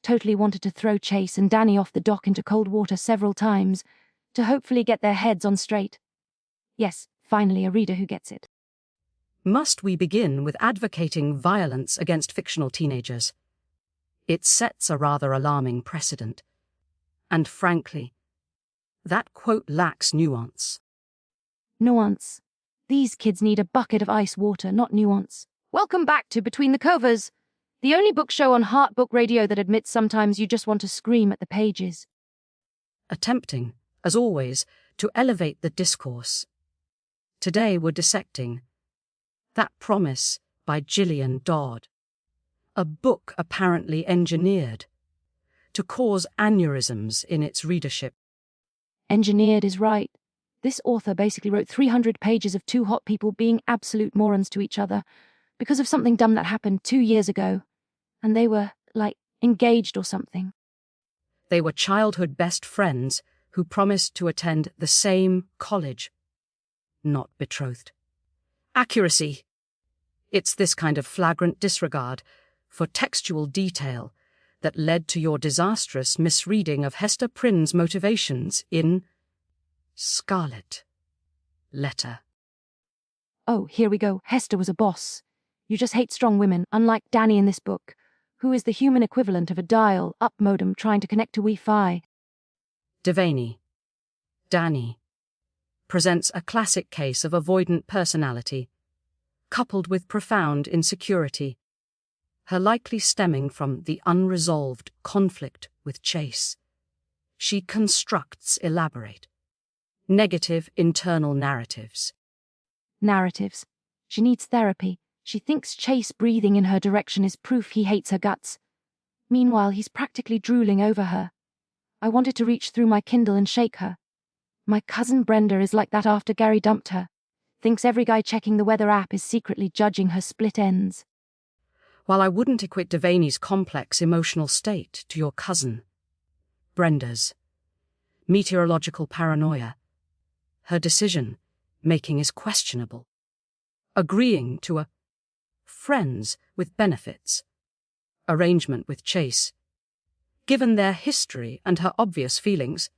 totally wanted to throw Chase and Dani off the dock into cold water several times, to hopefully get their heads on straight. Yes, finally a reader who gets it. Must we begin with advocating violence against fictional teenagers? It sets a rather alarming precedent. And frankly, that quote lacks nuance. Nuance. These kids need a bucket of ice water, not nuance. Welcome back to Between the Covers, the only book show on Heart Book Radio that admits sometimes you just want to scream at the pages. Attempting, as always, to elevate the discourse. Today we're dissecting That Promise by Jillian Dodd, a book apparently engineered to cause aneurysms in its readership. Engineered is right. This author basically wrote 300 pages of two hot people being absolute morons to each other because of something dumb that happened 2 years ago, and they were, like, engaged or something. They were childhood best friends who promised to attend the same college. Not betrothed. Accuracy. It's this kind of flagrant disregard for textual detail that led to your disastrous misreading of Hester Prynne's motivations in Scarlet Letter. Oh, here we go. Hester was a boss. You just hate strong women, unlike Dani in this book, who is the human equivalent of a dial-up modem trying to connect to Wi-Fi. Devaney, Dani, presents a classic case of avoidant personality, coupled with profound insecurity, her likely stemming from the unresolved conflict with Chase. She constructs elaborate, negative internal narratives. Narratives. She needs therapy. She thinks Chase breathing in her direction is proof he hates her guts. Meanwhile, he's practically drooling over her. I wanted to reach through my Kindle and shake her. My cousin Brenda is like that after Gary dumped her. Thinks every guy checking the weather app is secretly judging her split ends. While I wouldn't equate Devaney's complex emotional state to your cousin Brenda's meteorological paranoia, her decision-making is questionable. Agreeing to a friends with benefits arrangement with Chase, given their history and her obvious feelings,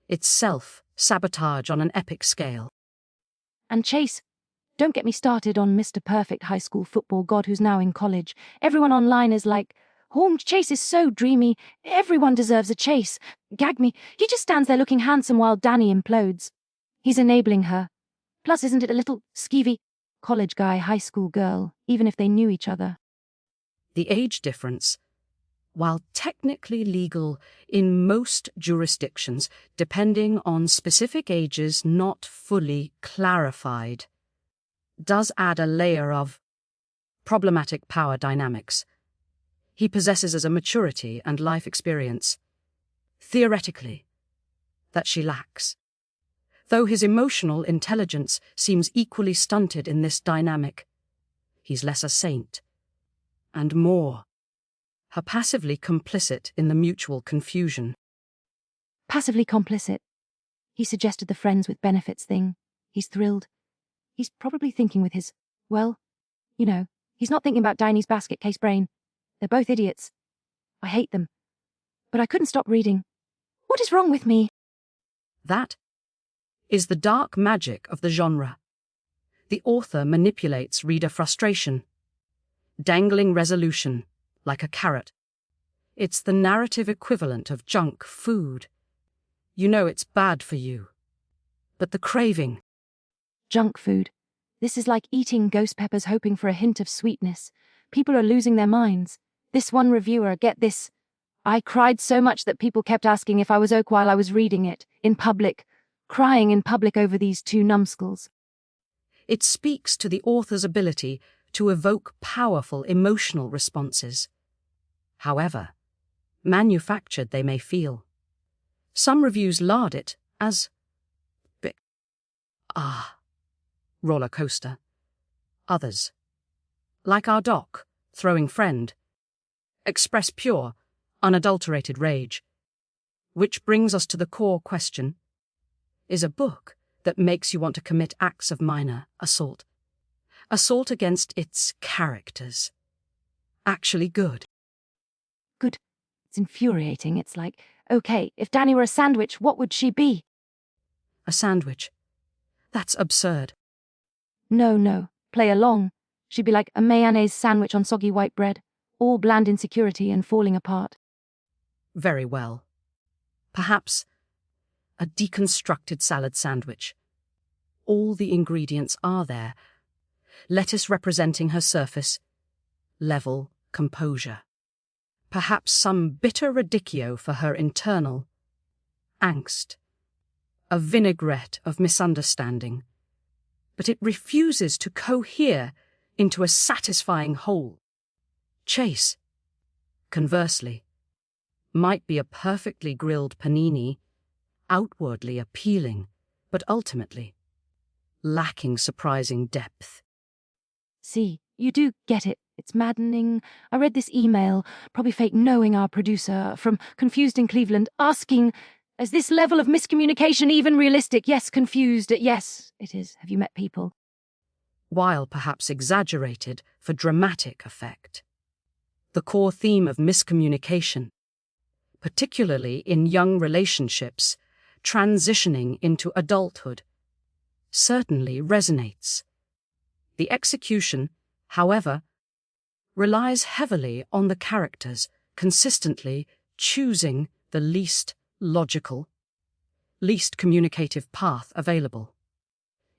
it's self-sabotage on an epic scale. And Chase, don't get me started on Mr. Perfect high school football god who's now in college. Everyone online is like, "Oh, Chase is so dreamy. Everyone deserves a Chase. Gag me. He just stands there looking handsome while Dani implodes. He's enabling her. Plus, isn't it a little skeevy? College guy, high school girl, even if they knew each other." The age difference, while technically legal in most jurisdictions, depending on specific ages not fully clarified, does add a layer of problematic power dynamics. He possesses a maturity and life experience, theoretically, that she lacks, though his emotional intelligence seems equally stunted in this dynamic. He's less a saint, and more, her passively complicit in the mutual confusion. Passively complicit. He suggested the friends with benefits thing. He's thrilled. He's probably thinking with his, well, you know, he's not thinking about Dani's basket case brain. They're both idiots. I hate them. But I couldn't stop reading. What is wrong with me? That is the dark magic of the genre. The author manipulates reader frustration, dangling resolution like a carrot. It's the narrative equivalent of junk food. You know it's bad for you, but the craving. Junk food. This is like eating ghost peppers hoping for a hint of sweetness. People are losing their minds. This one reviewer, get this. I cried so much that people kept asking if I was okay while I was reading it, in public, crying in public over these two numbskulls. It speaks to the author's ability to evoke powerful emotional responses. However manufactured they may feel. Some reviews lard it as roller coaster. Others, like our doc, Throwing Friend, express pure, unadulterated rage. Which brings us to the core question. Is a book that makes you want to commit acts of minor assault against its characters, actually good? Good. It's infuriating. It's like, okay, if Dani were a sandwich, what would she be? A sandwich. That's absurd. No. Play along. She'd be like a mayonnaise sandwich on soggy white bread, all bland insecurity and falling apart. Very well. Perhaps a deconstructed salad sandwich. All the ingredients are there. Lettuce representing her surface, level, composure. Perhaps some bitter radicchio for her internal angst. A vinaigrette of misunderstanding. But it refuses to cohere into a satisfying whole. Chase, conversely, might be a perfectly grilled panini, outwardly appealing, but ultimately lacking surprising depth. See, you do get it. It's maddening. I read this email, probably fake knowing our producer, from Confused in Cleveland, asking, is this level of miscommunication even realistic? Yes, confused. Yes, it is. Have you met people? While perhaps exaggerated for dramatic effect. The core theme of miscommunication, particularly in young relationships transitioning into adulthood, certainly resonates. The execution, however, relies heavily on the characters consistently choosing the least logical, least communicative path available.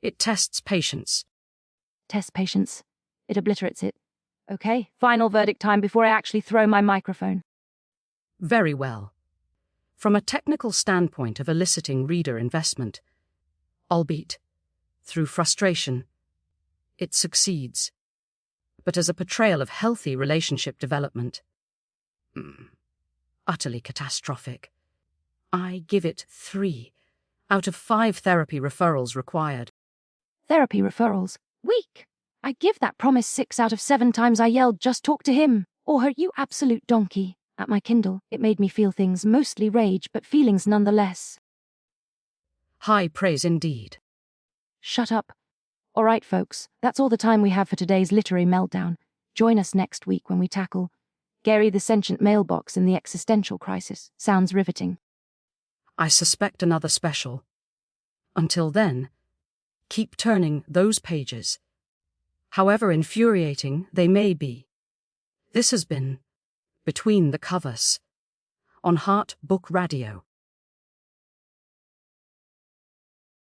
It tests patience. Tests patience. It obliterates it. Okay, final verdict time before I actually throw my microphone. Very well. From a technical standpoint of eliciting reader investment, albeit through frustration, it succeeds. But as a portrayal of healthy relationship development, utterly catastrophic. I give it 3 out of 5 therapy referrals required. Therapy referrals? Weak. I give that promise 6 out of 7 times I yelled, just talk to him, or her, you absolute donkey, at my Kindle. It made me feel things, mostly rage, but feelings nonetheless. High praise indeed. Shut up. All right, folks, that's all the time we have for today's literary meltdown. Join us next week when we tackle Gary the Sentient Mailbox in the Existential Crisis. Sounds riveting. I suspect another special. Until then, keep turning those pages, however infuriating they may be. This has been Between the Covers on Heart Book Radio.